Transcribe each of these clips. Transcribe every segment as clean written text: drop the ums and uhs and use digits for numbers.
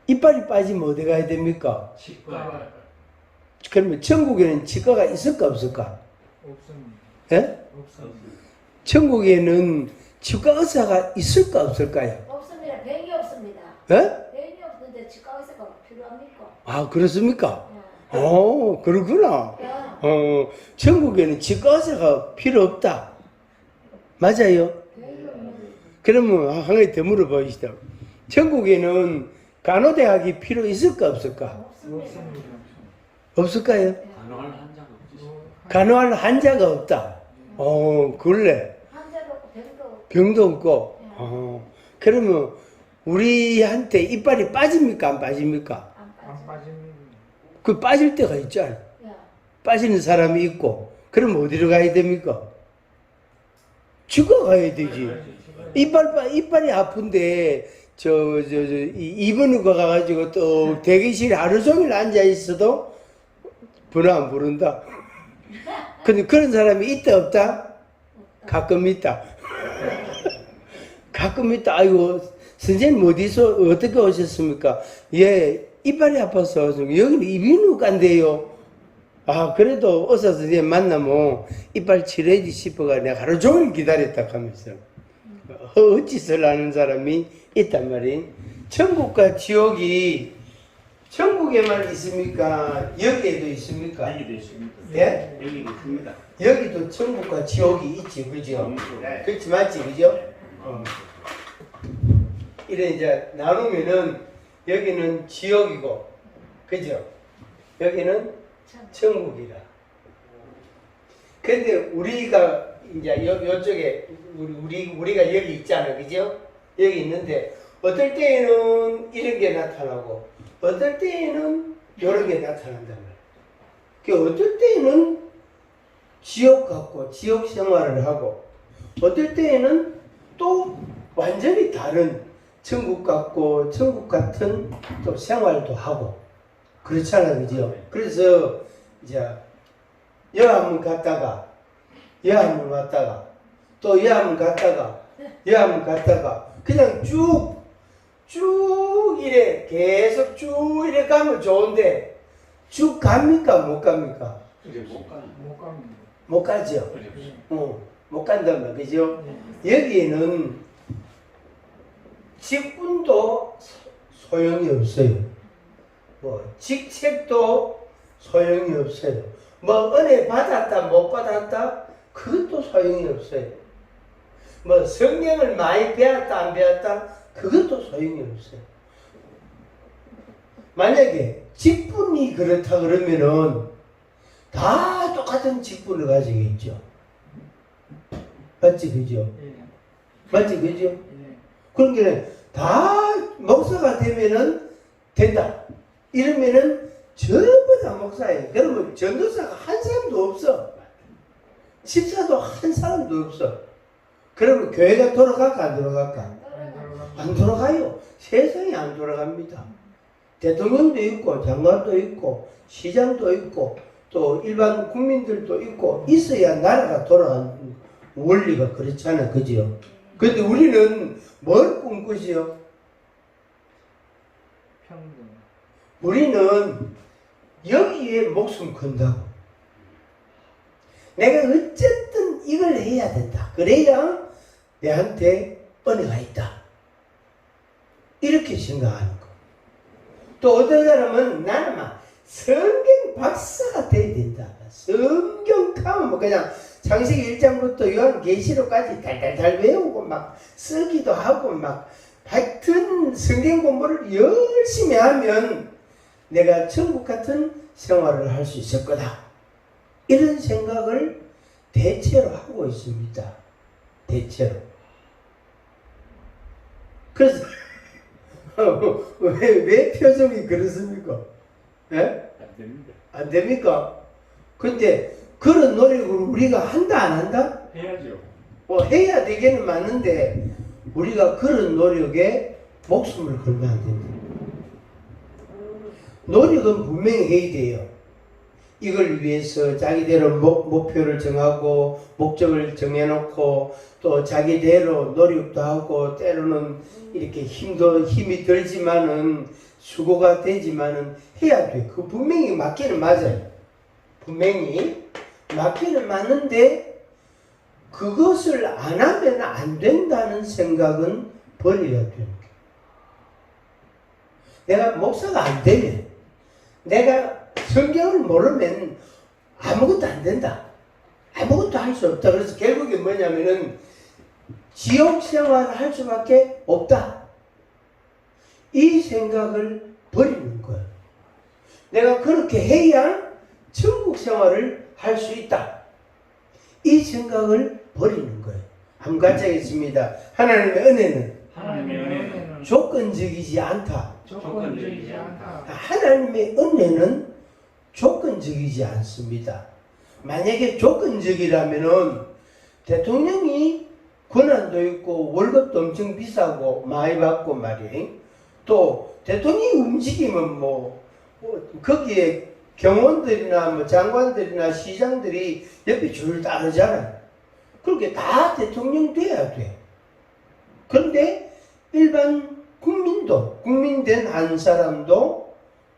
이빨이 빠지면 어디 가야 됩니까? 치과. 그러면 천국에는 치과가 있을까 없을까? 없습니다. 예? 없습니다. 천국에는 치과 의사가 있을까 없을까요? 없습니다. 병이 없습니다. 예? 병이 없는데 치과 의사가 필요합니까? 아, 그렇습니까? 예. 그렇구나. 예. 천국에는 치과 의사가 필요 없다. 맞아요? 병이 없는 그러면 한 가지 더 물어보시죠. 천국에는 간호대학이 필요 있을까 없을까? 없습니다. 없습니다. 없을까요? 예. 간호할 환자가 없지. 간호할 환자가 없다. 그래. 환자도 없고 병도 없고. 병도 없고. 그러면 우리한테 이빨이 빠집니까? 안 빠집니까? 안 안 빠져. 빠집니다. 그 빠질 때가 있잖아요. 예. 빠지는 사람이 있고. 그럼 어디로 가야 됩니까? 치과 가야 되지. 이빨이 아픈데, 입원으로 가가지고 또 대기실에 하루 종일 앉아 있어도 번호 안 부른다. 근데 그런 사람이 있다, 없다? 가끔 있다. 가끔 있다. 아이고, 선생님 어디서, 어떻게 오셨습니까? 예, 이빨이 아파서 여기는 이비인후과 간대요. 아, 그래도 의사 선생님 만나면 이빨 치료해지 싶어가 내가 하루 종일 기다렸다 하면서 헛짓을 하는 사람이 있단 말이에요. 천국과 지옥이 천국에만 있습니까? 여기에도 있습니까? 여기도 있습니다. 예? 여기도 있습니다. 여기도 천국과 지옥이 있지, 그죠? 네. 그렇지, 맞지, 그죠? 이래 이제 나누면은 여기는 지옥이고, 그죠? 여기는 천국이라. 근데 우리가 이제 요쪽에 우리가 여기 있잖아, 그죠? 여기 있는데 어떨 때에는 이런 게 나타나고 어떨 때에는 이런 게 나타난단 말이야. 그 어떨 때에는 지옥 같고 지옥 생활을 하고 어떨 때에는 또 완전히 다른 천국 같고 천국 같은 또 생활도 하고 그렇잖아, 그죠? 그래서 이제 여 한번 갔다가 여 한번 왔다가 또 여 한번 갔다가 여 한번 갔다가 그냥 쭉 이래 계속 쭉 이래 가면 좋은데 쭉 갑니까 못 갑니까? 이제 못 가는. 못 갑니다. 못 가죠. 그렇죠. 못 간단 말이죠. 여기에는 직분도 소용이 없어요. 뭐 직책도 소용이 없어요. 뭐 은혜 받았다 못 받았다 그것도 소용이 없어요. 뭐 성경을 많이 배웠다 안 배웠다 그것도 소용이 없어요. 만약에 직분이 그렇다 그러면은 다 똑같은 직분을 가지고 있죠. 맞지 그죠? 예. 맞지 그죠? 예. 그러니까 다 목사가 되면은 된다. 이러면은 전부 다 목사예요. 그러면 전도사가 한 사람도 없어. 집사도 한 사람도 없어. 그러면 교회가 돌아갈까 안 돌아갈까? 안 돌아가요. 세상이 안 돌아갑니다. 대통령도 있고 장관도 있고 시장도 있고 또 일반 국민들도 있고 있어야 나라가 돌아가는 원리가 그렇잖아. 그죠? 근데 우리는 뭘 꿈꾸지요? 평등. 우리는 여기에 목숨 건다고. 내가 어쨌든 이걸 해야 된다. 그래야 내한테 은혜가 있다. 이렇게 생각하는 거. 또 어떤 사람은 나는 막 성경 박사가 돼야 된다. 성경 가면 뭐 그냥 창세기 1장부터 요한계시록까지 달달달 외우고 막 쓰기도 하고 막 하여튼 성경 공부를 열심히 하면 내가 천국 같은 생활을 할 수 있을 거다. 이런 생각을 대체로 하고 있습니다. 대체로. 그래서 왜 표정이 그렇습니까? 예? 안 됩니다. 안 됩니까? 근데 그런 노력을 우리가 한다 안 한다? 해야죠. 해야 되기는 맞는데 우리가 그런 노력에 목숨을 걸면 안 된다. 노력은 분명히 해야 돼요. 이걸 위해서 자기대로 목표를 정하고 목적을 정해놓고 또 자기대로 노력도 하고 때로는 이렇게 힘이 들지만은 수고가 되지만은 해야 돼. 그 분명히 맞기는 맞아요. 분명히 맞기는 맞는데 그것을 안 하면 안 된다는 생각은 버려야 되는 거예요. 내가 목사가 안 되면, 내가 성경을 모르면 아무것도 안 된다. 아무것도 할 수 없다. 그래서 결국에 뭐냐면은 지옥 생활을 할 수밖에 없다. 이 생각을 버리는 거예요. 내가 그렇게 해야 천국 생활을 할 수 있다. 이 생각을 버리는 거예요. 한번 같이 하겠습니다. 하나님의 은혜는 하나님의 은혜는 조건적이지 않다. 조건적이지 않다. 하나님의 은혜는 조건적이지 않습니다. 만약에 조건적이라면은 대통령이 권한도 있고 월급도 엄청 비싸고 많이 받고 말이에요. 또 대통령이 움직이면 거기에 경원들이나 장관들이나 시장들이 옆에 줄 따르잖아요. 그렇게 다 대통령 돼야 돼. 그런데 일반 국민된 한 사람도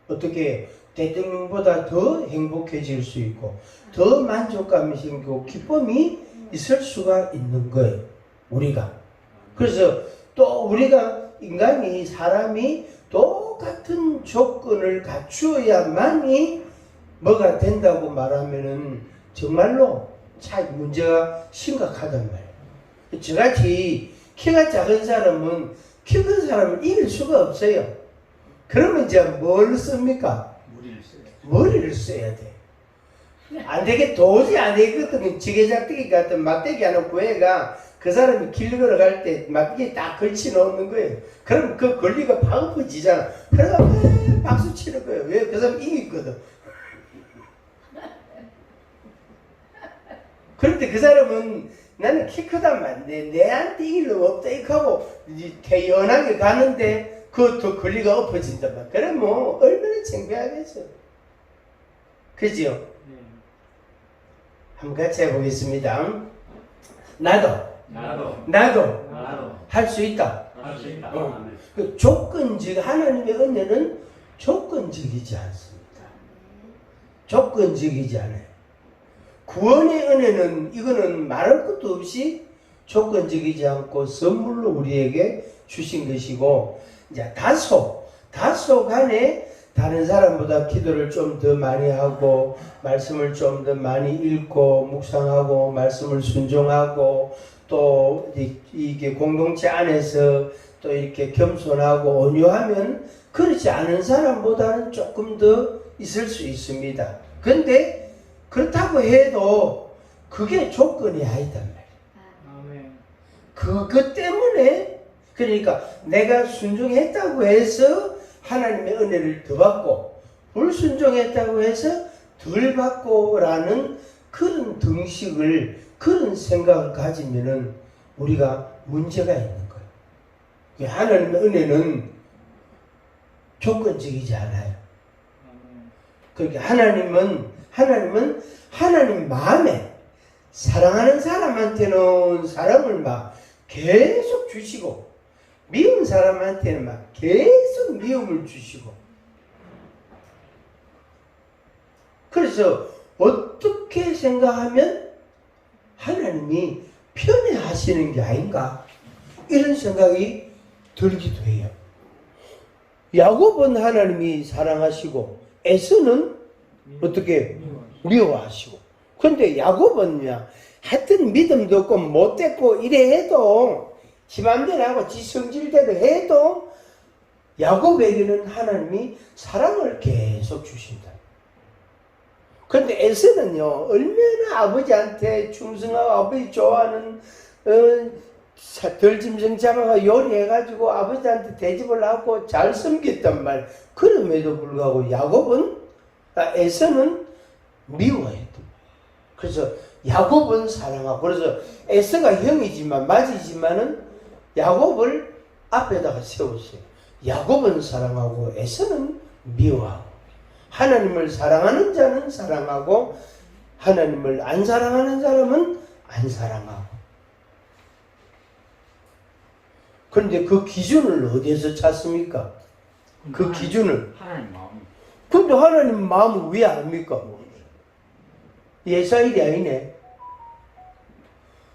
어떻게 대통령보다 더 행복해질 수 있고 더 만족감이 생기고 기쁨이 있을 수가 있는 거예요. 우리가. 그래서 또 우리가 사람이 똑같은 조건을 갖추어야만이 뭐가 된다고 말하면은 정말로 문제가 심각하단 말이에요. 저같이 키가 작은 사람은 키 큰 사람을 이길 수가 없어요. 그러면 이제 뭘 씁니까? 머리를 써야 돼. 안 되게 도저히 안 되거든. 지게작대기 같은 막대기 하나 구해가 그 사람이 길 걸어갈 때 막대기 딱 걸치 놓는 거예요. 그럼 그 권리가 팍 엎어지잖아. 그래가 박수 치는 거예요. 왜? 그 사람 이기거든. 그런데 그 사람은 나는 키 크단 말인데 내한테 이길 놈 없다 이렇게 하고 태연하게 가는데 그것도 권리가 엎어진단 말이야. 그럼 얼마나 창피하겠어. 그죠? 한번 같이 해보겠습니다. 나도 할 수 있다. 그 하나님의 은혜는 조건적이지 않습니다. 조건적이지 않아요. 구원의 은혜는 이거는 말할 것도 없이 조건적이지 않고 선물로 우리에게 주신 것이고, 이제 다소 간에 다른 사람보다 기도를 좀 더 많이 하고 말씀을 좀 더 많이 읽고 묵상하고 말씀을 순종하고 또 이게 공동체 안에서 또 이렇게 겸손하고 온유하면 그렇지 않은 사람보다는 조금 더 있을 수 있습니다. 근데 그렇다고 해도 그게 조건이 아니단 말이에요. 그것 때문에 그러니까 내가 순종했다고 해서 하나님의 은혜를 더 받고 불순종했다고 해서 덜 받고라는 그런 등식을 그런 생각을 가지면은 우리가 문제가 있는 거예요. 하나님의 은혜는 조건적이지 않아요. 그러니까 하나님은 하나님 마음에 사랑하는 사람한테는 사랑을 막 계속 주시고 미운 사람한테는 막 계속 미움을 주시고 그래서 어떻게 생각하면 하나님이 편애하시는 게 아닌가 이런 생각이 들기도 해요. 야곱은 하나님이 사랑하시고 에서는 어떻게 미워하시고 근데 야곱은요 하여튼 믿음도 없고 못됐고 이래 해도 지 맘대로 하고 지 성질대로 해도 야곱에게는 하나님이 사랑을 계속 주신다. 그런데 에서는요 얼마나 아버지한테 충성하고 아버지 좋아하는 덜짐승 잡아가 요리해가지고 아버지한테 대접을 하고 잘 섬겼단 말. 그럼에도 불구하고 에서는 미워했던. 그래서 야곱은 사랑하고 그래서 에서가 형이지만 맞이지만은 야곱을 앞에다가 세웠어요. 야곱은 사랑하고 에서는 미워하고 하나님을 사랑하는 자는 사랑하고 하나님을 안 사랑하는 사람은 안 사랑하고. 그런데 그 기준을 어디에서 찾습니까? 그 기준을. 하나님 마음. 근데 하나님 마음을 왜 압니까? 예사일이 아니네.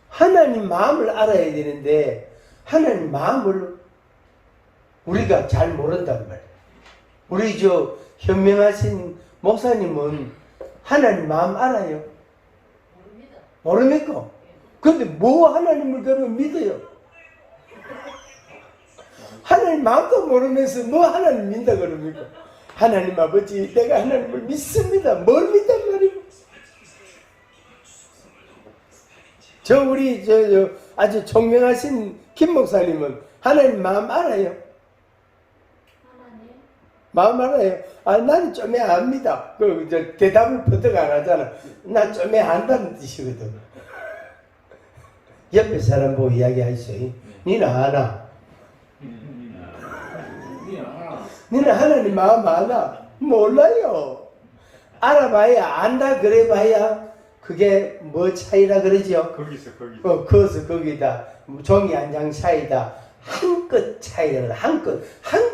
하나님 마음을 알아야 되는데 하나님 마음을 우리가 잘 모른단 말이에요. 우리 저 현명하신 목사님은 하나님 마음 알아요? 모릅니까? 근데 뭐 하나님을 그러면 믿어요? 하나님 마음도 모르면서 뭐 하나님 믿다 그럽니까? 하나님 아버지, 내가 하나님을 믿습니다. 뭘 믿단 말이에요? 우리 아주 총명하신 김 목사님은 하나님 마음 알아요? 하나님. 마음 알아요? 나는 좀 압니다. 대답을 버뜩 안 하잖아. 난 좀 안다는 뜻이거든. 옆에 사람 보고 이야기하세요. 니는 아나? 니는 하나님 마음 아나? 몰라요. 알아봐야 안다 그래봐야 그게 뭐 차이라 그러죠? 거기서 거기다 종이 한 장 차이다. 한 끗 차이라 한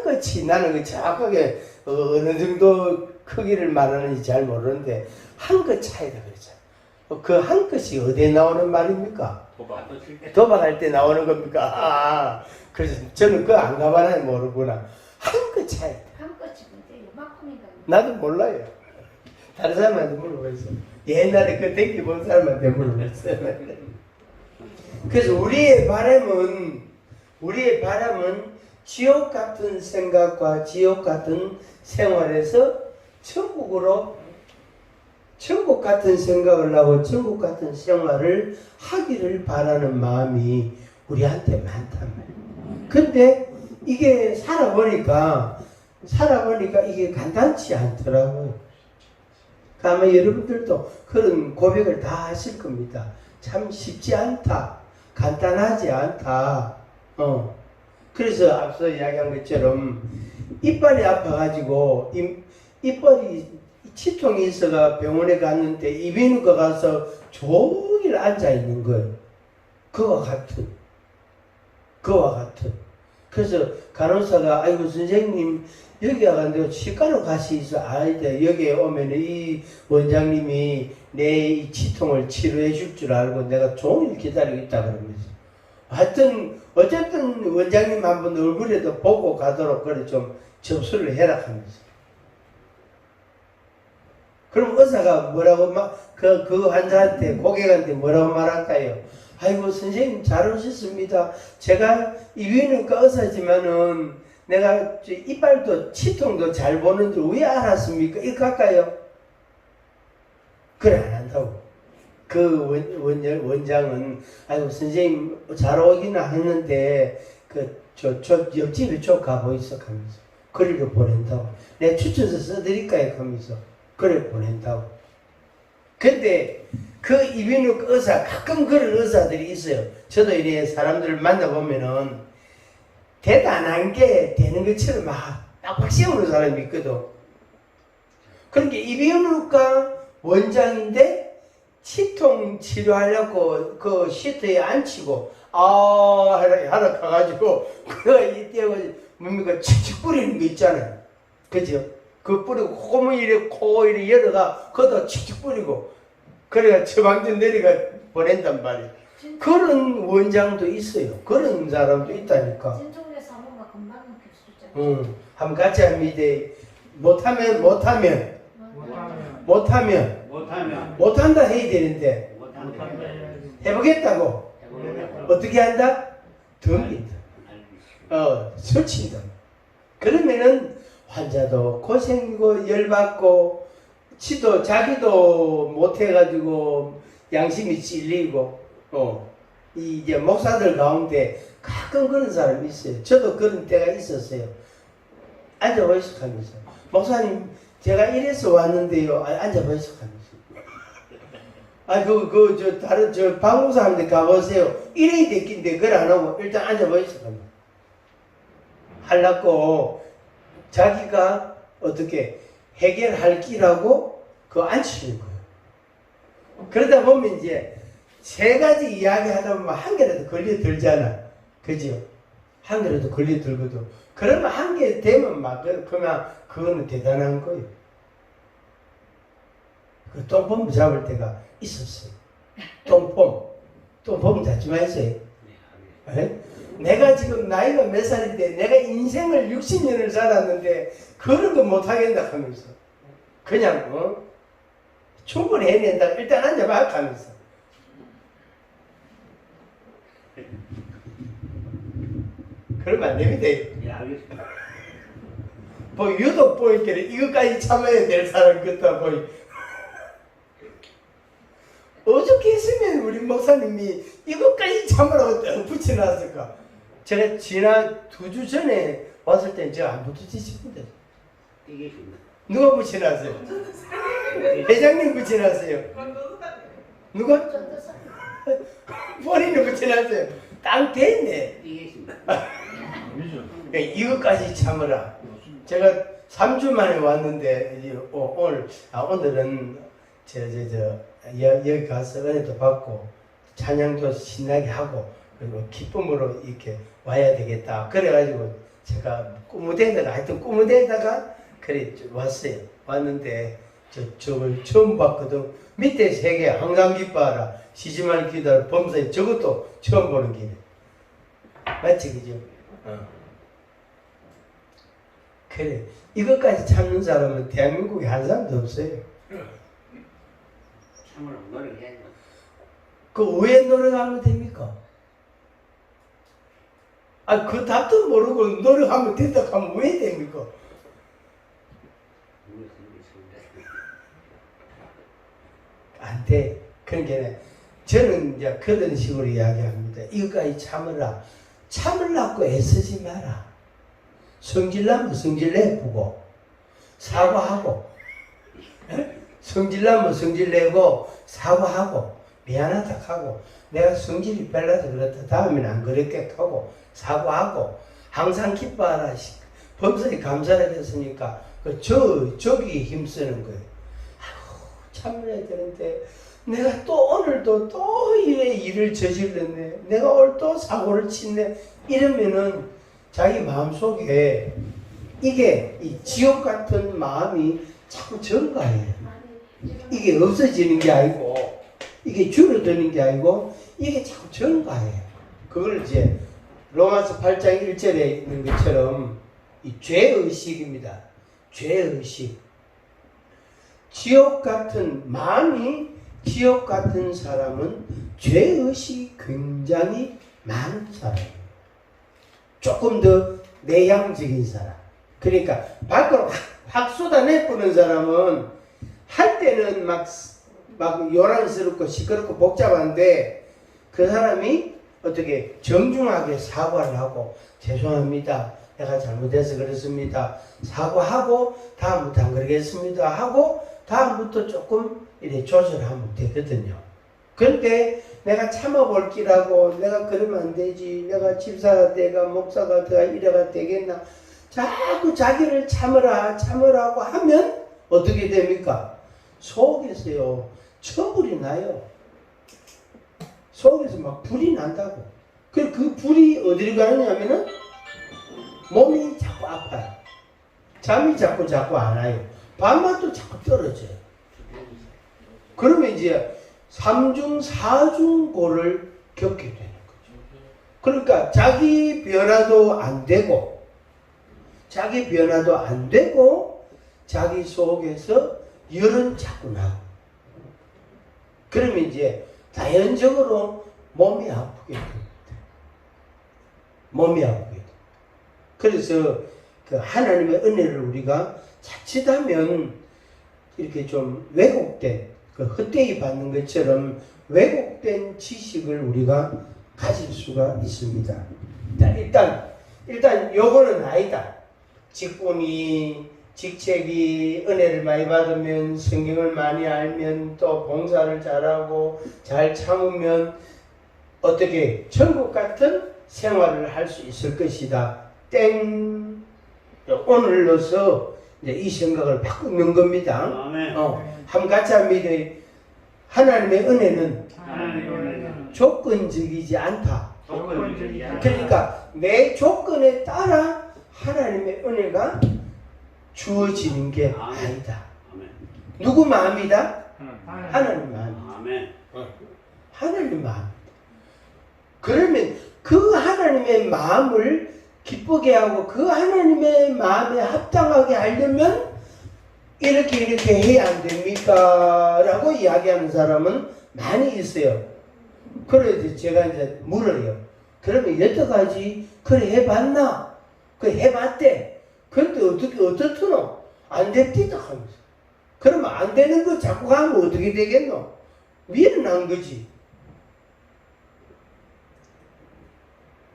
끗이 나는 그 정확하게 어느 정도 크기를 말하는지 잘 모르는데 한 끗 차이라 그러죠. 그 한 끗이 어디에 나오는 말입니까? 도박할 때 나오는 겁니까? 그래서 저는 그거 안 가봐야 모르구나. 한 끗 차이. 한 끝이 뭔데? 요만큼인가? 나도 몰라요. 다른 사람한테 물어봤어. 옛날에 그 댕기 본 사람한테 물어봤어. 그래서 우리의 바람은 지옥 같은 생각과 지옥 같은 생활에서 천국 같은 생각을 하고 천국 같은 생활을 하기를 바라는 마음이 우리한테 많단 말이에요. 근데 이게 살아보니까 이게 간단치 않더라고요. 아마 여러분들도 그런 고백을 다 하실 겁니다. 참 쉽지 않다. 간단하지 않다. 그래서 앞서 이야기한 것처럼 이빨이 아파가지고 이빨이 치통이 있어가 병원에 갔는데 이비인후과 가서 종일 앉아 있는 거예요. 그와 같은. 그래서 간호사가 아이고 선생님 여기 와가지고 치과로 가시서 아이들 여기에 오면 이 원장님이 내 이 치통을 치료해 줄 줄 알고 내가 종일 기다리고 있다 그러면서 하여튼 어쨌든 원장님 한번 얼굴에도 보고 가도록 그래 좀 접수를 해라 하면서 그럼 의사가 뭐라고 그 환자한테 고객한테 뭐라고 말할까요? 아이고 선생님 잘 오셨습니다. 제가 이비인후과 의사지만은 내가 이빨도 치통도 잘 보는데 왜 알았습니까? 이렇게 할까요? 그래 안 한다고. 그 원장은 아이고 선생님 잘 오기는 했는데 옆집에 좀 가보이소 하면서 그리로 보낸다고. 내가 추천서 써드릴까요? 하면서 그래 보낸다고. 근데 그 이비인후과 의사 가끔 그런 의사들이 있어요. 저도 이래 사람들을 만나보면은 대단한 게 되는 것처럼 막 빡빡 씌우는 사람이 있거든. 그러니까 이비인후과 원장인데 치통 치료하려고 그 시트에 앉히고 하나 가가지고 이때 뭡니까 칙칙 뿌리는 거 있잖아요. 그죠? 그 뿌리고 코 이래 열어가 그것도 칙칙 뿌리고 그래가 처방전 내려가 보낸단 말이에요. 그런 원장도 있어요. 그런 사람도 있다니까. 진통제 사먹으면 금방 필수잖아. 한번 같이 합니다. 못한다 해야 되는데 해보겠다고. 어떻게 한다? 덤빈다. 설친다. 그러면은 환자도 고생이고 열받고 자기도 못해가지고 양심이 찔리고 이제 목사들 가운데 가끔 그런 사람이 있어요. 저도 그런 때가 있었어요. 앉아보시오 하면서 목사님 제가 이래서 왔는데요. 앉아보시오 하면서 다른 방송사람들 가보세요. 이래야 됐긴데 그걸 안 하고 일단 앉아보시오 하면서 하려고 자기가 어떻게 해결할 끼라고 그거 앉히는 거예요. 그러다 보면 이제 세 가지 이야기 하다 보면 한 개라도 걸려들잖아. 그죠? 한 개라도 걸려들거든. 그러면 한 개 되면 막 그냥 그거는 대단한 거예요. 그 똥폼 잡을 때가 있었어요. 똥폼 잡지 마세요. 네? 내가 지금 나이가 몇 살인데 내가 인생을 60년을 살았는데 그런 거 못하겠다 하면서 그냥 충분히 해낸다. 일단 앉아봐 하면서 그러면 안 됩니다. 예, 알겠습니다. 뭐 유독 보이길래 이것까지 참아야 될 사람 같다 보이. 어떻게 했으면 우리 목사님이 이것까지 참으라고 딱 붙여놨을까? 제가 지난 2주 전에 왔을 때 제가 안 붙여주십니다. 이게 있습니다. 누가 붙여놨어요? 회장님 붙여놨어요. 누가? 전도사. 본인이 붙여놨어요. 딱 됐네. 이게 있습니다. 아니죠. 그러니까 이것까지 참으라. 제가 3주 만에 왔는데 이제 오늘은 여기 가서 은혜도 받고 찬양도 신나게 하고 그리고 기쁨으로 이렇게 와야 되겠다. 그래가지고 제가 꾸무대에다가 그래 왔어요. 왔는데 저걸 처음 봤거든. 밑에 3개 항상 기뻐하라. 쉬지 말고 기도하라. 범사에 저것도 처음 보는 길이에요. 맞지 그죠? 그래 이것까지 참는 사람은 대한민국에 한 사람도 없어요. 참으로 노력해야죠. 그 왜 노력하면 됩니까? 그 답도 모르고 노력하면 된다 하면 왜 됩니까? 안 돼. 그러니까 저는 이제 그런 식으로 이야기합니다. 이것까지 참으라. 참으려고 애쓰지 마라. 성질나면 성질 내보고 사과하고 성질나면 성질 내고 사과하고 미안하다 하고 내가 성질이 별나서 그렇다 다음에는 안 그랬게 하고 사과하고 항상 기뻐하라. 범사에 감사를 했으니까 저기 힘쓰는 거예요. 참아야 되는데 내가 또 오늘도 또 일을 저질렀네. 내가 오늘 또 사고를 쳤네. 이러면은 자기 마음속에 이게 이 지옥 같은 마음이 자꾸 증가해요. 이게 없어지는 게 아니고 이게 줄어드는 게 아니고 이게 자꾸 증가해요. 그걸 이제 로마서 8장 1절에 있는 것처럼 이 죄의식입니다. 죄의식. 지옥 같은 마음이 지옥 같은 사람은 죄의식이 굉장히 많은 사람이에요. 조금 더 내향적인 사람. 그러니까 밖으로 확 쏟아내보는 사람은 할 때는 막 요란스럽고 시끄럽고 복잡한데 그 사람이 어떻게 정중하게 사과를 하고 죄송합니다. 내가 잘못해서 그렇습니다. 사과하고 다음부터 안 그러겠습니다. 하고 다음부터 조금 이렇게 조절하면 되거든요. 그런데 내가 참아볼 기라고 내가 그러면 안 되지. 내가 집사가 내가 목사가 내가 이래가 되겠나. 자꾸 자기를 참으라고 하면 어떻게 됩니까? 속에서요. 처불이 나요. 속에서 막 불이 난다고. 그 불이 어디로 가느냐면은 몸이 자꾸 아파요. 잠이 자꾸 안 와요. 밤낮도 자꾸 떨어져요. 그러면 이제 3중 4중고를 겪게 되는 거죠. 그러니까 자기 변화도 안 되고 자기 속에서 열은 자꾸 나고 그러면 이제 자연적으로 몸이 아프게 됩니다. 몸이 아프게 됩니다. 그래서 그 하나님의 은혜를 우리가 자칫하면 이렇게 좀 왜곡된 그 헛되이 받는 것처럼 왜곡된 지식을 우리가 가질 수가 있습니다. 일단 요거는 아니다. 직책이 은혜를 많이 받으면 성경을 많이 알면 또 봉사를 잘하고 잘 참으면 어떻게 천국 같은 생활을 할 수 있을 것이다. 땡. 오늘로서 이제 이 생각을 바꾸는 겁니다. 아멘. 한번 같이 합니다. 하나님의 은혜는 조건적이지 않다. 조건주의자. 그러니까 내 조건에 따라 하나님의 은혜가 주어지는 게 아니다. 아멘. 누구 마음이다? 하나님. 하나님 마음. 아멘. 하나님 마음. 그러면 그 하나님의 마음을 기쁘게 하고 그 하나님의 마음에 합당하게 하려면 이렇게 해야 안 됩니까? 라고 이야기하는 사람은 많이 있어요. 그래서 제가 이제 물어요. 그러면 여태까지 그래 해봤나? 그래 해봤대. 그런데 어떻노? 안 됐디다 하면서. 그러면 안 되는 거 자꾸 하면 어떻게 되겠노? 미련한 거지.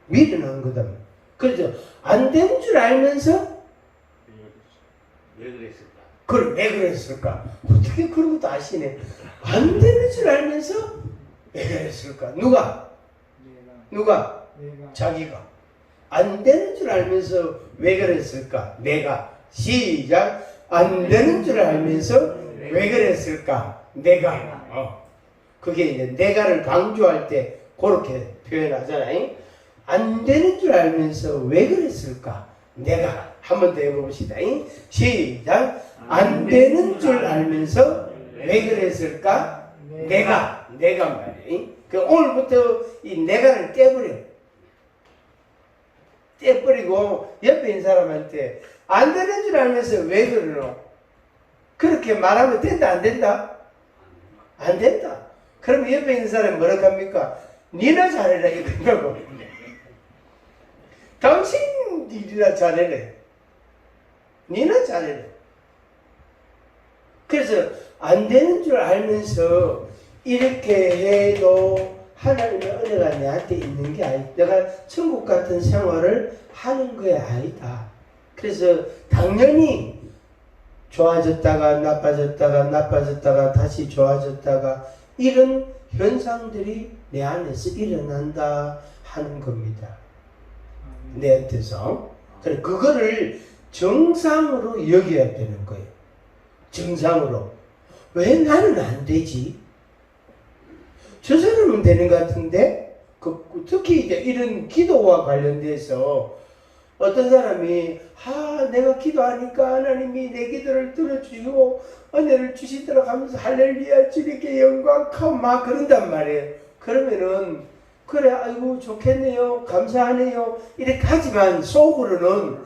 미련한 거다. 그렇죠. 안 된 줄 알면서 왜 그랬을까? 그걸 왜 그랬을까? 어떻게 그런 것도 아시네. 안 되는 줄 알면서 왜 그랬을까? 누가? 누가? 내가. 자기가. 안 되는 줄 알면서 왜 그랬을까? 내가. 시작. 안 되는 줄 알면서 왜 그랬을까? 내가. 그게 이제 내가를 강조할 때 그렇게 표현하잖아요. 안 되는 줄 알면서 왜 그랬을까? 내가. 한 번 더 해봅시다. 시작. 안 되는 줄 알면서 왜 그랬을까? 내가 말이에요. 그 오늘부터 이 내가를 떼버리고 옆에 있는 사람한테 안 되는 줄 알면서 왜 그러노? 그렇게 말하면 된다 안 된다? 안 된다. 그러면 옆에 있는 사람이 뭐라고 합니까? 니나 잘해라 이거라고. 당신 일이나 잘해라. 니나 잘해라. 그래서 안 되는 줄 알면서 이렇게 해도 하나님의 은혜가 내한테 있는 게 아니다. 내가 천국 같은 생활을 하는 게 아니다. 그래서 당연히 좋아졌다가 나빠졌다가 다시 좋아졌다가 이런 현상들이 내 안에서 일어난다 하는 겁니다. 내한테서. 그래, 그거를 정상으로 여겨야 되는 거예요. 정상으로. 왜 나는 안 되지? 저 사람은 되는 것 같은데? 특히 이제 이런 기도와 관련돼서 어떤 사람이 내가 기도하니까 하나님이 내 기도를 들어주시고 은혜를 주시도록 하면서 할렐루야 주님께 영광하고 막 그런단 말이에요. 그러면은 그래 아이고 좋겠네요 감사하네요 이렇게 하지만 속으로는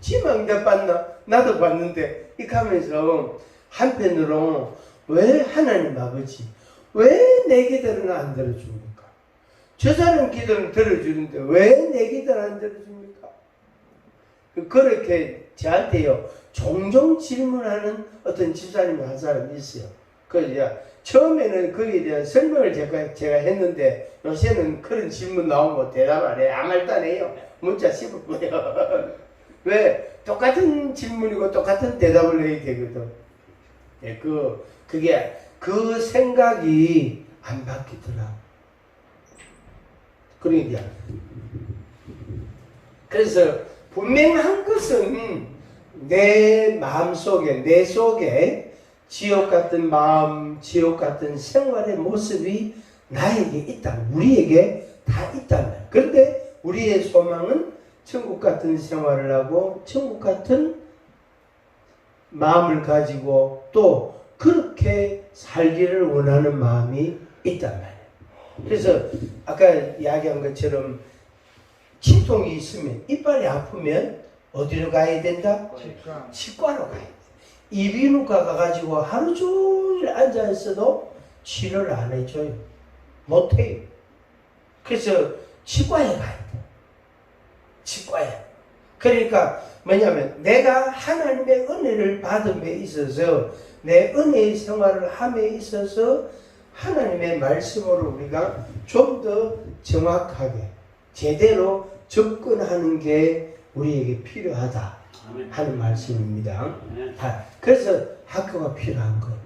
지만 응답 받나? 나도 받는데 이렇게 하면서 한편으로 왜 하나님 아버지 왜 내 기도는 안 들어줍니까? 저 사람 기도는 들어주는데 왜 내 기도는 안 들어줍니까? 그렇게 저한테요 종종 질문하는 어떤 집사님이 한 사람이 있어요. 그래서 처음에는 거기에 대한 설명을 제가 했는데 요새는 그런 질문 나오면 대답 안 해요. 아무 말도 안 해요. 문자 씹어버려요. 왜? 똑같은 질문이고 똑같은 대답을 해야 되거든. 네, 그게 그 생각이 안 바뀌더라. 그러니까 그래서 분명한 것은 내 마음속에 내 속에 지옥 같은 마음, 지옥 같은 생활의 모습이 나에게 있다. 우리에게 다 있단 말이야. 그런데 우리의 소망은 천국 같은 생활을 하고 천국 같은 마음을 가지고 또 그렇게 살기를 원하는 마음이 있단 말이에요. 그래서 아까 이야기한 것처럼 치통이 있으면 이빨이 아프면 어디로 가야 된다? 치과로 가야 돼. 이비인후과 가가지고 하루 종일 앉아있어도 치료를 안 해줘요. 못해요. 그래서 치과에 가야 돼. 치과에. 그러니까 뭐냐면 내가 하나님의 은혜를 받음에 있어서 내 은혜의 생활을 함에 있어서 하나님의 말씀으로 우리가 좀 더 정확하게 제대로 접근하는 게 우리에게 필요하다 하는 말씀입니다. 그래서 학교가 필요한 거예요.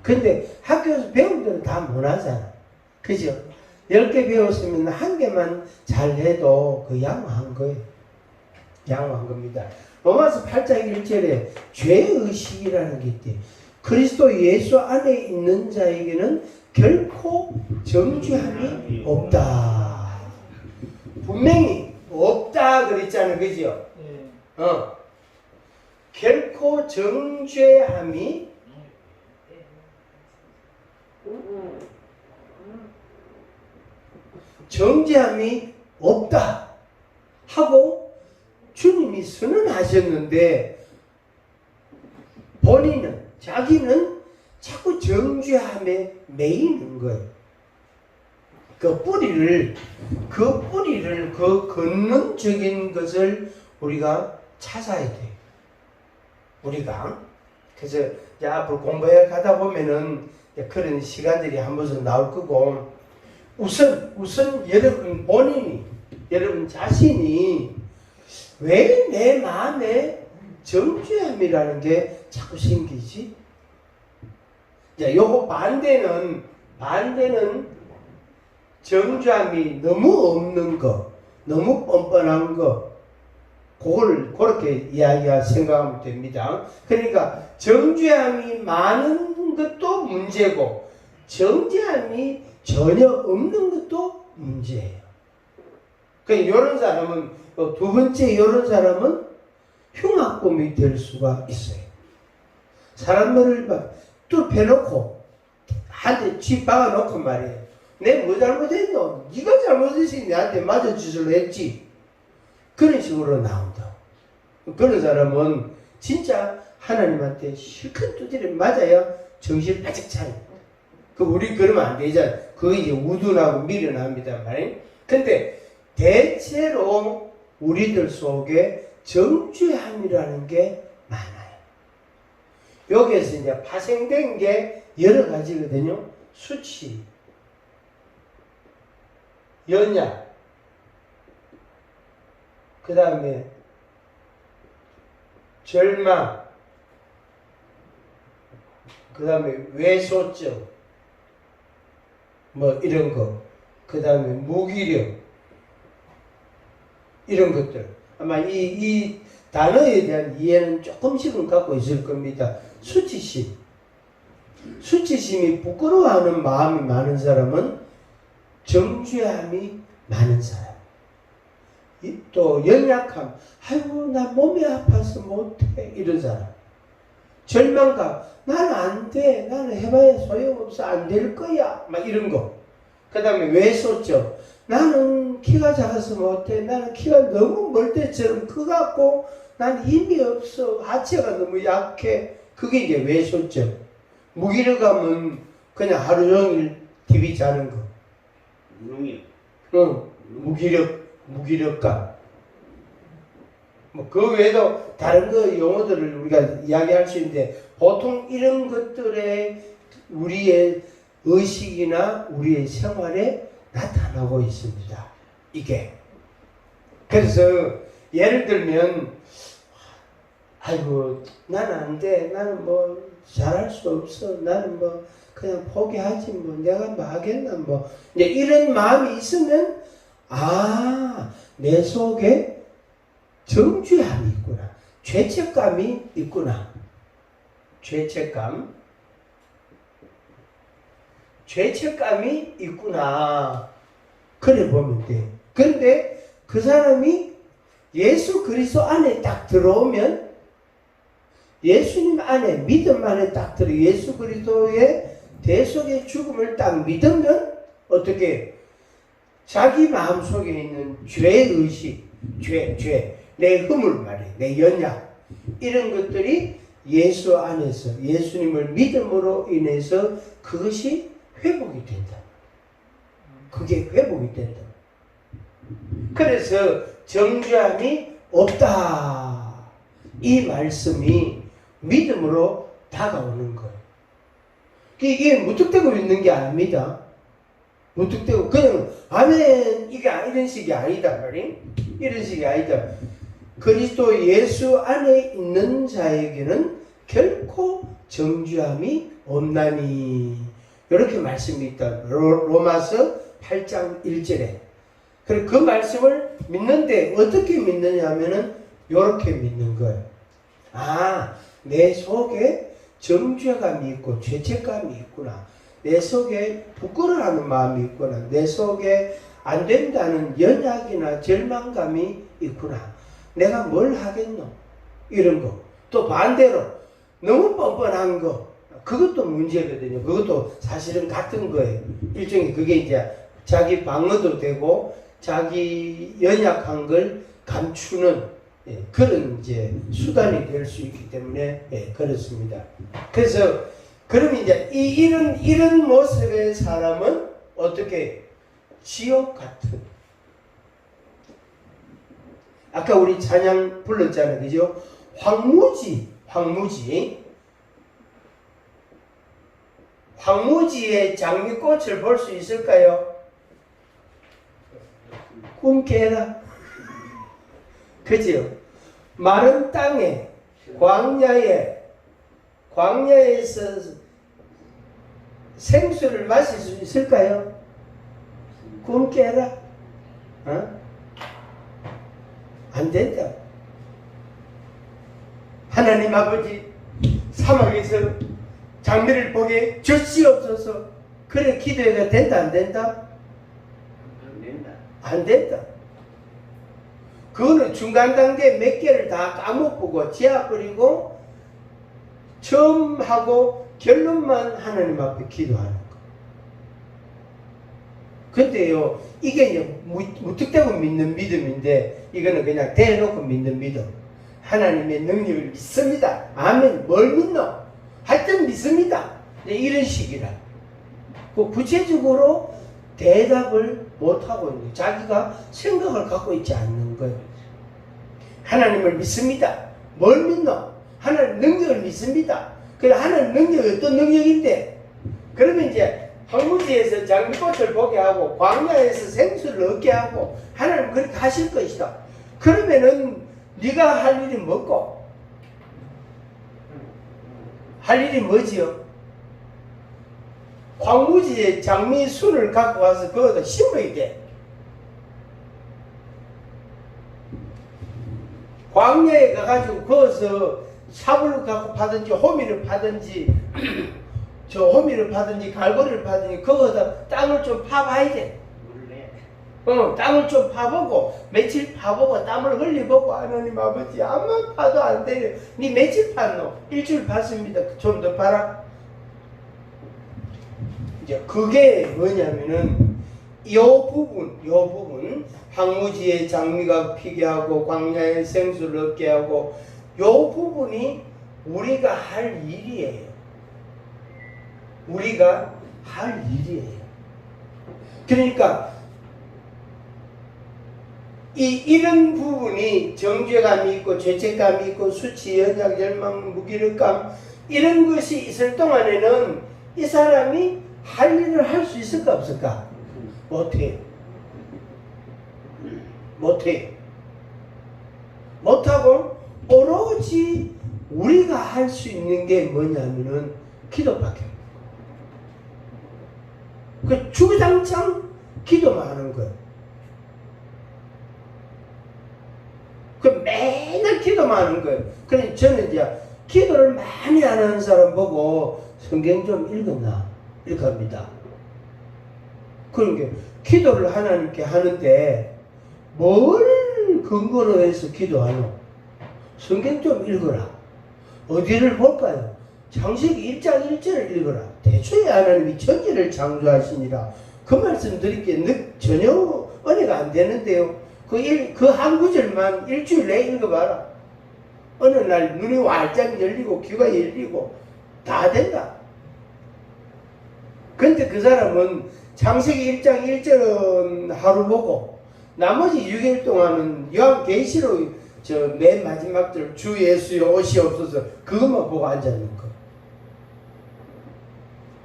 근데 학교에서 배운 대로 다 못하잖아. 그죠? 10개 배웠으면 1개만 잘해도 그 양호한 거예요. 양호한 겁니다. 로마서 8장 1절에 죄의식이라는 게 있대요. 그리스도 예수 안에 있는 자에게는 결코 정죄함이 없다. 분명히 없다 그랬잖아요. 그죠? 예. 결코 정죄함이 없다 하고 주님이 선언하셨는데 본인은 자기는 자꾸 정죄함에 매이는 거예요. 그 뿌리를 그 근원적인 것을 우리가 찾아야 돼요. 우리가 그래서 이제 앞으로 공부해 가다 보면은 그런 시간들이 한 번씩 나올 거고 우선 여러분 본인이 여러분 자신이 왜 내 마음에 정죄함이라는 게 자꾸 생기지? 자, 요거 반대는 정죄함이 너무 없는 거, 너무 뻔뻔한 거, 그걸 그렇게 생각하면 됩니다. 그러니까 정죄함이 많은 것도 문제고 정죄함이 전혀 없는 것도 문제예요. 그러니까 이런 사람은 두 번째 이런 사람은 흉악범이 될 수가 있어요. 사람들을 막 뚫어놓고 한 대 쥐 박아놓고 말이에요. 내가 뭐 잘못했노? 네가 잘못했으니 나한테 맞아 주술로 했지. 그런 식으로 나온다. 그런 사람은 진짜 하나님한테 실컷 두드려 맞아야 정신 바짝 차려. 우리 그러면 안 되잖아. 그게 이제 우둔하고 미련합니다. 말이에요. 근데 대체로 우리들 속에 정죄함이라는 게 많아요. 여기에서 이제 파생된 게 여러 가지거든요. 수치, 연약, 그 다음에 절망, 그 다음에 외소증, 뭐 이런 거, 그 다음에 무기력, 이런 것들. 아마 이 단어에 대한 이해는 조금씩은 갖고 있을 겁니다. 수치심. 수치심이 부끄러워하는 마음이 많은 사람은 정죄함이 많은 사람. 또 연약함. 아이고 나 몸이 아파서 못해. 이런 사람. 절망감. 나는 안 돼. 나는 해봐야 소용없어. 안 될 거야. 막 이런 거. 그 다음에 외소증. 나는 키가 작아서 못해. 나는 키가 너무 멀 때처럼 커갖고 난 힘이 없어. 하체가 너무 약해. 그게 이제 외소증. 무기력감은 그냥 하루 종일 TV 자는 거. 무기력감. 뭐 그 외에도 다른 거 용어들을 우리가 이야기할 수 있는데 보통 이런 것들에 우리의 의식이나 우리의 생활에 나타나고 있습니다. 이게. 그래서 예를 들면 아이고 나는 안 돼. 나는 뭐 잘할 수 없어. 나는 뭐 그냥 포기하지 뭐 내가 뭐 하겠나 뭐 이제 이런 마음이 있으면 내 속에 정죄함이 있구나. 죄책감이 있구나. 죄책감이 있구나. 그래 보면 돼. 그런데 그 사람이 예수 그리스도 안에 딱 들어오면 예수님 안에 믿음 안에 딱 들어 예수 그리스도의 대속의 죽음을 딱 믿으면 어떻게 자기 마음속에 있는 죄의식, 내 허물 말이에요. 내 연약 이런 것들이 예수 안에서 예수님을 믿음으로 인해서 그것이 회복이 된다. 그게 회복이 된다. 그래서 정죄함이 없다. 이 말씀이 믿음으로 다가오는 거예요. 이게 무턱대고 있는 게 아닙니다. 무턱대고 그냥 아멘 이게 이런 식이 아니다 말이. 이런 식이 아니다. 그리스도 예수 안에 있는 자에게는 결코 정죄함이 없나니 이렇게 말씀이 있다. 로마서 8장 1절에. 그리고 그 말씀을 믿는데 어떻게 믿느냐 하면은 이렇게 믿는 거예요. 내 속에 정죄감이 있고 죄책감이 있구나. 내 속에 부끄러워하는 마음이 있구나. 내 속에 안 된다는 연약이나 절망감이 있구나. 내가 뭘 하겠노? 이런 거. 또 반대로 너무 뻔뻔한 거. 그것도 문제거든요. 그것도 사실은 같은 거예요. 일종의 그게 이제 자기 방어도 되고 자기 연약한 걸 감추는 그런 이제 수단이 될 수 있기 때문에 그렇습니다. 그래서 그럼 이제 이런 모습의 사람은 어떻게 지옥 같은 아까 우리 찬양 불렀잖아요, 그죠? 황무지의 장미꽃을 볼 수 있을까요? 꿈 깨라. 그죠? 마른 땅에, 광야에서 생수를 마실 수 있을까요? 꿈 깨라. 어? 안 된다. 하나님 아버지, 사막에서 장미를 보게 주시옵소서. 그래 기도해가 된다 안 된다? 안 된다. 안 된다. 그거는 중간 단계 몇 개를 다 까먹고 지어버리고 처음 하고 결론만 하나님 앞에 기도하는 거. 근데요, 이게 이제 무턱대고 믿는 믿음인데 이거는 그냥 대놓고 믿는 믿음. 하나님의 능력을 믿습니다. 아멘. 뭘 믿노? 하여튼 믿습니다. 이런 식이라. 그 구체적으로 대답을 못하고 있는 거예요. 자기가 생각을 갖고 있지 않는 거예요. 하나님을 믿습니다. 뭘 믿노? 하나님 능력을 믿습니다. 그래 하나님 능력이 어떤 능력인데? 그러면 이제 황무지에서 장미꽃을 보게 하고 광야에서 생수를 얻게 하고 하나님 그렇게 하실 것이다. 그러면은 네가 할 일이 뭐고? 할 일이 뭐지요? 황무지에 장미순을 갖고 와서 그거다 심어야 돼. 광야에 가가지고 거기서 삽을 갖고 파든지 호미를 파든지 저 호미를 파든지 갈고리를 파든지 거기다 땅을 좀 파봐야 돼. 땅을 좀 파보고 며칠 파보고 땀을 흘려보고 하나님 아버지 암만 파도 안 돼요. 니 며칠 팠노? 일주일 팠습니다. 좀 더 봐라. 이제 그게 뭐냐면은 요 부분 황무지에 장미가 피게 하고 광야에 생수를 얻게 하고 요 부분이 우리가 할 일이에요. 우리가 할 일이에요. 그러니까 이런 부분이 정죄감이 있고 죄책감이 있고 수치, 연약, 열망, 무기력감 이런 것이 있을 동안에는 이 사람이 할 일을 할 수 있을까 없을까? 못해요. 못하고 오로지 우리가 할 수 있는 게 뭐냐면은 기도밖에 없어요. 그 주구장창 기도만 하는 거예요. 그 맨날 기도만 하는 거예요. 그래서 저는 이제 기도를 많이 하는 사람 보고 성경 좀 읽었나? 이렇게 합니다. 그러니까 기도를 하나님께 하는데 뭘 근거로 해서 기도하노? 성경 좀 읽어라. 어디를 볼까요? 창세기 1장 1절을 읽어라. 대초에 하나님이 천지를 창조하시니라. 그 말씀 드릴게 전혀 은혜가 안 되는데요. 그 한 구절만 일주일 내에 읽어봐라. 어느 날 눈이 활짝 열리고 귀가 열리고 다 된다. 근데 그 사람은 창세기 1장 1절은 하루 보고 나머지 6일 동안은 요한계시록 저 맨 마지막 절 주 예수의 옷이 없어서 그것만 보고 앉아있는 거.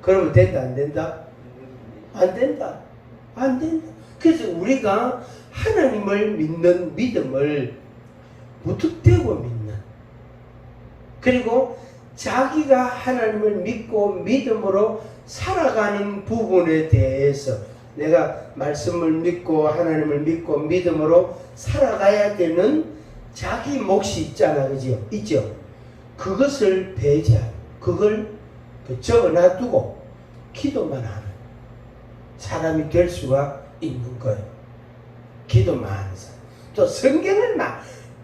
그러면 된다 안 된다? 안 된다. 안 된다. 그래서 우리가 하나님을 믿는 믿음을 무턱대고 믿는, 그리고 자기가 하나님을 믿고 믿음으로 살아가는 부분에 대해서 내가 말씀을 믿고 하나님을 믿고 믿음으로 살아가야 되는 자기 몫이 있잖아. 그죠? 있죠? 그것을 배제하고 그걸 적어놔두고 기도만 하는 사람이 될 수가 있는 거예요. 기도 많은 사람, 또 성경을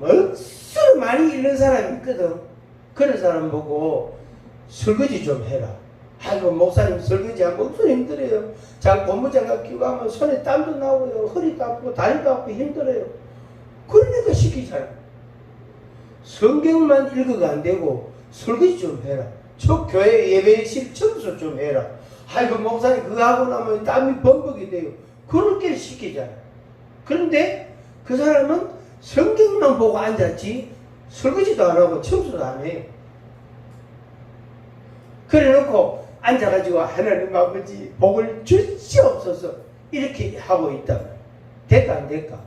억수로 많이 읽는 사람이 있거든. 그런 사람 보고 설거지 좀 해라. 아이고 목사님 설거지하면 억수로 힘들어요. 고무장갑 끼고 하면 손에 땀도 나고요, 허리도 아프고 다리도 아프고 힘들어요. 그러니까 시키잖아. 성경만 읽어가 안 되고 설거지 좀 해라. 저 교회 예배실 청소 좀 해라. 아이고 목사님 그거 하고 나면 땀이 범벅이 돼요. 그렇게 시키잖아. 그런데 그 사람은 성경만 보고 앉았지 설거지도 안 하고 청소도 안 해요. 그래 놓고 앉아가지고 하나님 아버지 복을 주시옵소서 이렇게 하고 있다. 될까 안 될까?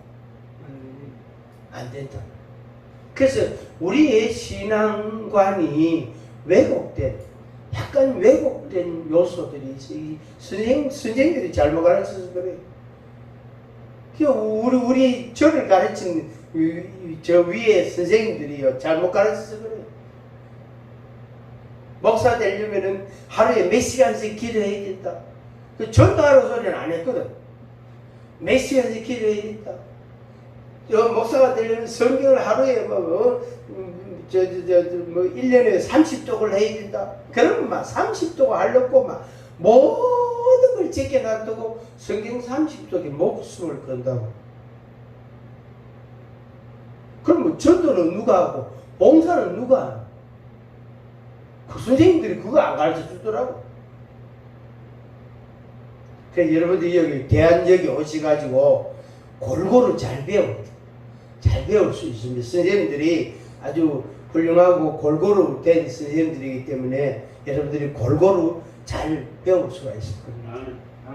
안 된다. 그래서 우리의 신앙관이 약간 왜곡된 요소들이 있어요. 선생님들이 잘못 가르쳐서 그래요. 우리 저를 가르친 저 위에 선생님들이요 잘못 가르쳐서 그래요. 목사 되려면은 하루에 몇 시간씩 기도해야 된다. 전도하러 소리는 안 했거든. 몇 시간씩 기도해야 된다. 목사가 되려면 성경을 하루에 1년에 30독을 해야 된다. 그러면 막 30독을 하려고 막 모든 걸 제껴놔두고 성경 30독에 목숨을 건다고. 그러면 전도는 누가 하고 봉사는 누가 하나? 그 선생님들이 그거 안 가르쳐 주더라고. 그래서 여러분들이 여기 대한여기 오셔가지고 골고루 잘 배울 수 있습니다. 선생님들이 아주 훌륭하고 골고루 된 선생님들이기 때문에 여러분들이 골고루 잘 배울 수가 있을 겁니다.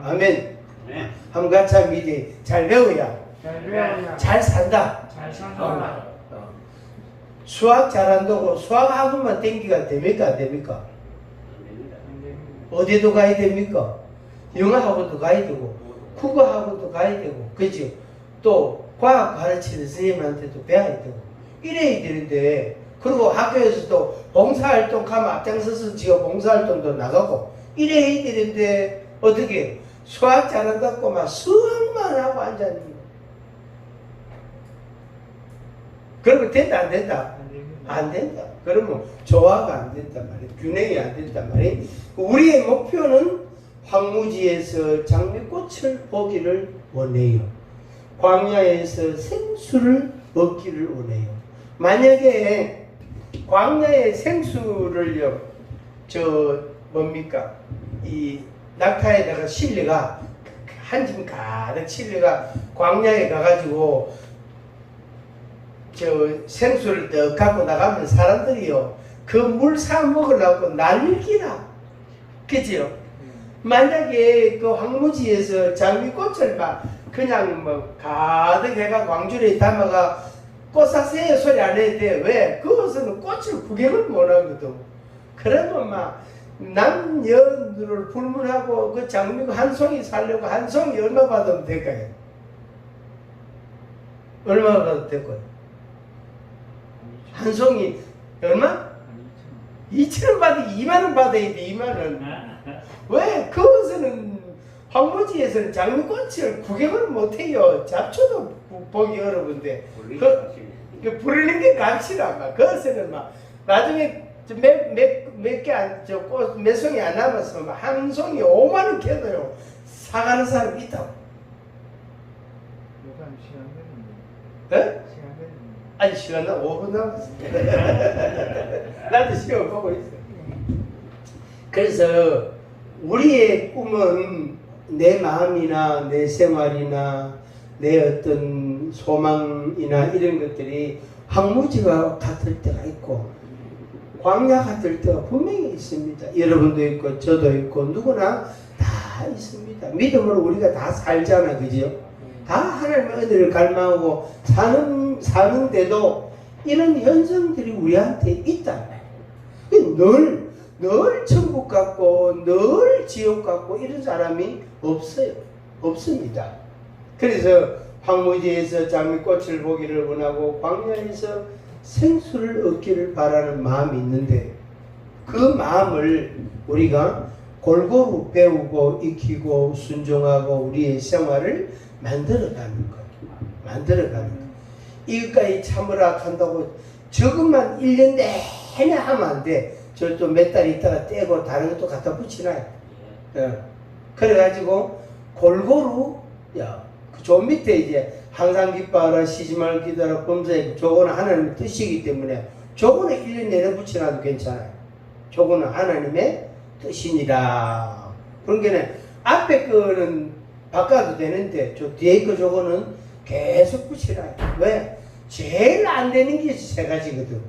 아멘. 네. 한번 같이 하면 이제 잘 배워야 잘 배워야 잘 산다. 잘 산다. 수학 잘한다고 수학학원만 땡기가 됩니까? 안 됩니까? 안 됩니다. 어디도 가야 됩니까? 영어학원도 가야 되고 국어학원도 가야 되고 그죠? 또 과학 가르치는 선생님한테도 배워야 되고 이래야 되는데, 그리고 학교에서도 봉사활동 가면 앞장서서 지어 봉사활동도 나가고 이래야 되는데 어떻게 수학 잘한다고 막 수학만 하고 앉았니? 그러면 된다 안 된다? 안 된다. 그러면 조화가 안 된단 말이에요. 균형이 안 된단 말이에요. 우리의 목표는 황무지에서 장미꽃을 보기를 원해요. 광야에서 생수를 얻기를 원해요. 만약에 광야의 생수를요, 뭡니까? 이 낙타에다가 실려가, 한 짐 가득 실려가 광야에 가가지고 생수를 더 갖고 나가면 사람들이요, 그 물 사 먹으려고 난리기라. 그지요? 만약에 그 황무지에서 장미꽃을 막 그냥 가득 해가 광주리에 담아가 꽃 사세요 소리 안 해도 돼. 왜? 그것은 꽃을 구경을 못 하거든. 그러면 막 남녀를 불문하고 그 장미 한 송이 살려고 한 송이 얼마 받으면 될까요? 얼마 받아도 될까요? 한 송이 얼마? 2,000원 받으면 2만원 받아야 돼. 2만원. 왜? 그것은 황무지에서는 장미꽃을 구경을 못해요. 잡초도 보기 어려운데 그 부르는 게 값이라. 그것은 막 나중에 몇 송이 안 남아서 막 한 송이 5만원 캐도요 사가는 사람이 있다고. 요즘 시간 되는데. 예? 시간 되는데. 아니 시간 나 5분 남았어. 나도 시간 보고 있어. 그래서 우리의 꿈은 내 마음이나 내 생활이나 내 어떤 소망이나 이런 것들이 황무지와 같을 때가 있고 광야 같을 때가 분명히 있습니다. 여러분도 있고 저도 있고 누구나 다 있습니다. 믿음으로 우리가 다 살잖아, 그죠? 다 하나님의 은혜를 갈망하고 사는데도 이런 현상들이 우리한테 있다. 늘 천국 같고 늘 지옥 같고 이런 사람이 없어요. 없습니다. 그래서 황무지에서 장미꽃을 보기를 원하고 광야에서 생수를 얻기를 바라는 마음이 있는데, 그 마음을 우리가 골고루 배우고 익히고 순종하고 우리의 생활을 만들어가는 것. 만들어가는 거. 이것까지 참으라 한다고 저것만 1년 내내 하면 안 돼. 저 또 몇 달 있다가 떼고 다른 것도 갖다 붙이나요. 그래가지고 골고루 저 밑에 이제 항상 기뻐하라 쉬지 말고 기도하라 범사에 저거는 하나님의 뜻이기 때문에 저거는 1년 내내 붙여놔도 괜찮아요. 저거는 하나님의 뜻이니라. 그러니까 앞에 거는 바꿔도 되는데 저 뒤에 거 저거는 계속 붙여놔요. 왜? 제일 안 되는 게 세 가지거든.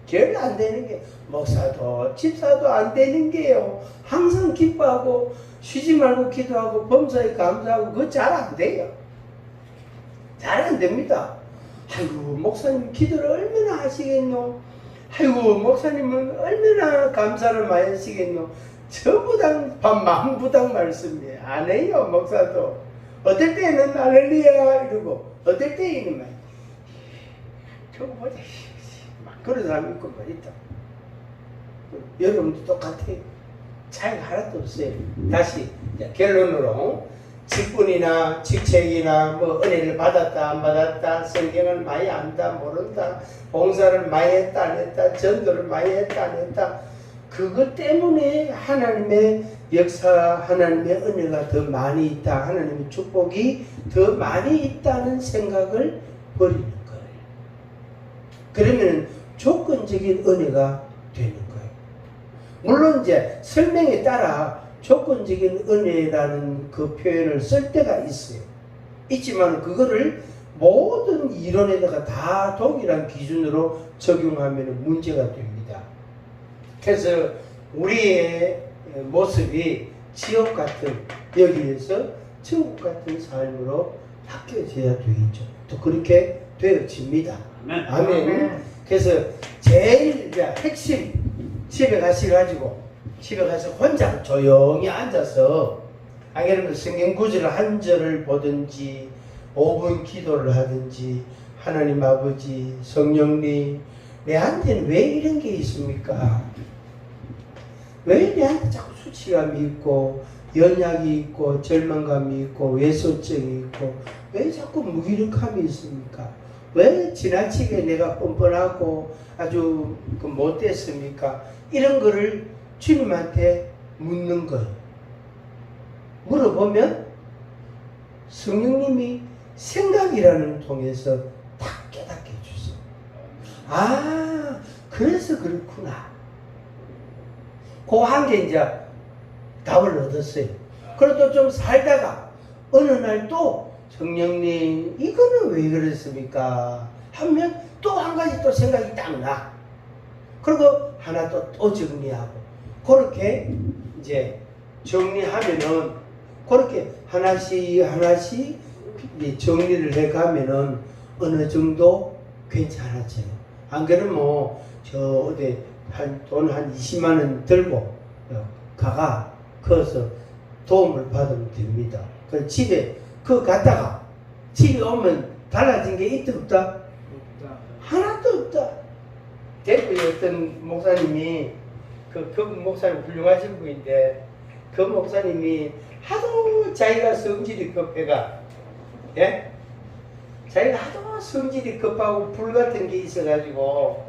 제일 안 되는 게 목사도 집사도 안 되는 게요. 항상 기뻐하고 쉬지 말고 기도하고 범사에 감사하고 그거 잘 안 돼요. 잘 안 됩니다. 아이고 목사님 기도를 얼마나 하시겠노. 아이고 목사님은 얼마나 감사를 많이 하시겠노. 저부당 만부당 말씀이에요. 안 해요 목사도. 어떨 때는 할렐루야 이러고 어떨 때는 막 저거 보자 막 그런 사람 있고 말이다. 여러분도 똑같아요. 차이가 하나도 없어요. 다시 결론으로 직분이나 직책이나 뭐 은혜를 받았다 안 받았다 성경을 많이 안다 모른다 봉사를 많이 했다 안 했다 전도를 많이 했다 안 했다 그것 때문에 하나님의 역사 하나님의 은혜가 더 많이 있다 하나님의 축복이 더 많이 있다는 생각을 버리는 거예요. 그러면 조건적인 은혜가 되는 거예요. 물론 이제 설명에 따라 조건적인 은혜라는 그 표현을 쓸 때가 있어요. 있지만 그거를 모든 이론에다가 다 동일한 기준으로 적용하면 문제가 됩니다. 그래서 우리의 모습이 지옥 같은 여기에서 천국 같은 삶으로 바뀌어져야 되겠죠. 또 그렇게 되어집니다. 아멘. 그래서 제일 핵심 집에 가셔가지고 집에 가서 혼자 조용히 앉아서 아니면 성경 구절을 한 절을 보든지 5분 기도를 하든지 하나님 아버지 성령님 내한테는 왜 이런 게 있습니까? 왜 내한테 자꾸 수치감이 있고 연약이 있고 절망감이 있고 외소증이 있고 왜 자꾸 무기력함이 있습니까? 왜 지나치게 내가 뻔뻔하고 아주 못됐습니까? 이런 거를 주님한테 묻는 거예요. 물어보면 성령님이 생각이라는 통해서 다 깨닫게 해주세요. 아, 그래서 그렇구나. 그 한 게 이제 답을 얻었어요. 그래도 좀 살다가 어느 날 또 성령님 이거는 왜 그랬습니까? 하면 또 한 가지 또 생각이 딱 나. 그리고 하나 또 정리하고 그렇게 이제 정리하면은 그렇게 하나씩 정리를 해가면은 어느 정도 괜찮아져요. 안 그러면 뭐 저 어디 돈 한 20만 원 들고 가가 거기서 도움을 받으면 됩니다. 그 집에 그거 갔다가 집에 오면 달라진 게 있다 없다? 없다. 하나도 없다. 대구에 어떤 목사님이 그 목사님 훌륭하신 분인데 그 목사님이 하도 자기가 성질이 급해가 예? 자기가 하도 성질이 급하고 불같은 게 있어가지고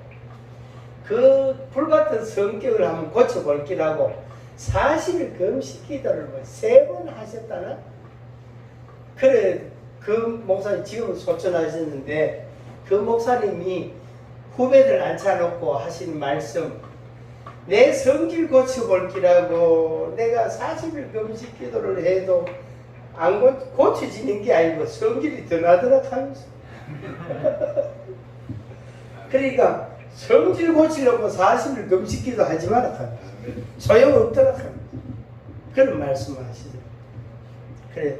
그 불같은 성격을 한번 고쳐볼기라고 40일 금식 기도를 뭐 3번 하셨다나? 그래 그 목사님 지금은 소천하셨는데 그 목사님이 후배들 앉혀놓고 하신 말씀 내 성질 고쳐볼기라고 내가 40일 금식 기도를 해도 안 고쳐지는 게 아니고 성질이 더 나더라 하면서 그러니까 성질 고치려고 40일 금식 기도 하지 마라 하면서 소용없더라 하면서 그런 말씀을 하시더라고요. 그래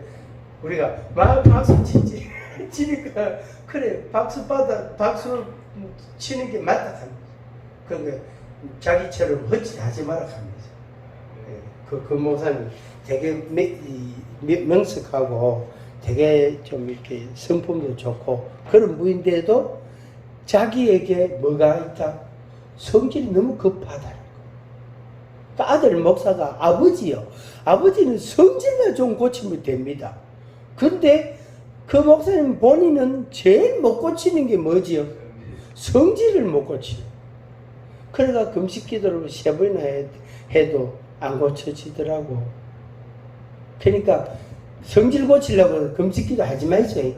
우리가 막 박수 치지 치니까 그래 박수 치는 게 맞다 하면서 그러니까 자기처럼 헛짓하지 마라 하면서 그 목사님 되게 명석하고 되게 좀 이렇게 성품도 좋고 그런 분인데도 자기에게 뭐가 있다? 성질이 너무 급하다는 거. 그러니까 아들 목사가 아버지요. 아버지는 성질만 좀 고치면 됩니다. 근데 그 목사님 본인은 제일 못 고치는 게 뭐지요? 성질을 못 고치요. 그러니까 금식 기도를 3번이나 해도 안 고쳐지더라고. 그러니까 성질 고치려고 금식 기도 하지 마이죠.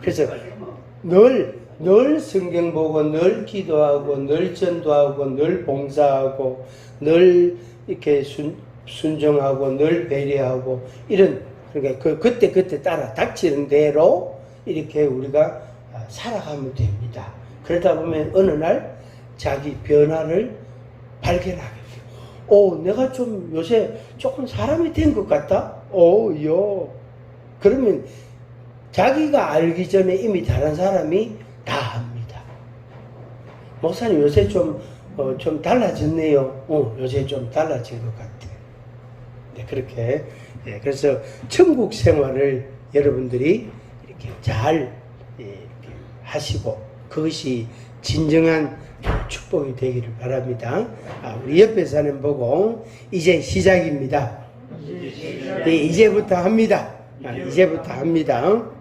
그래서 늘 성경 보고, 늘 기도하고, 늘 전도하고, 늘 봉사하고, 늘 이렇게 순종하고, 늘 배려하고, 이런, 그러니까 그때 따라 닥치는 대로 이렇게 우리가 살아가면 됩니다. 그러다 보면 어느 날 자기 변화를 발견하게 돼요. 내가 좀 요새 조금 사람이 된 것 같다? 그러면 자기가 알기 전에 이미 다른 사람이 다 압니다. 목사님 요새 좀 달라졌네요. 요새 좀 달라진 것 같아. 네, 그렇게. 네, 그래서 천국 생활을 여러분들이 이렇게 잘 이렇게 하시고 그것이 진정한 축복이 되기를 바랍니다. 우리 옆에 사람 보고 이제 시작입니다. 네, 이제부터 합니다. 이제부터 합니다.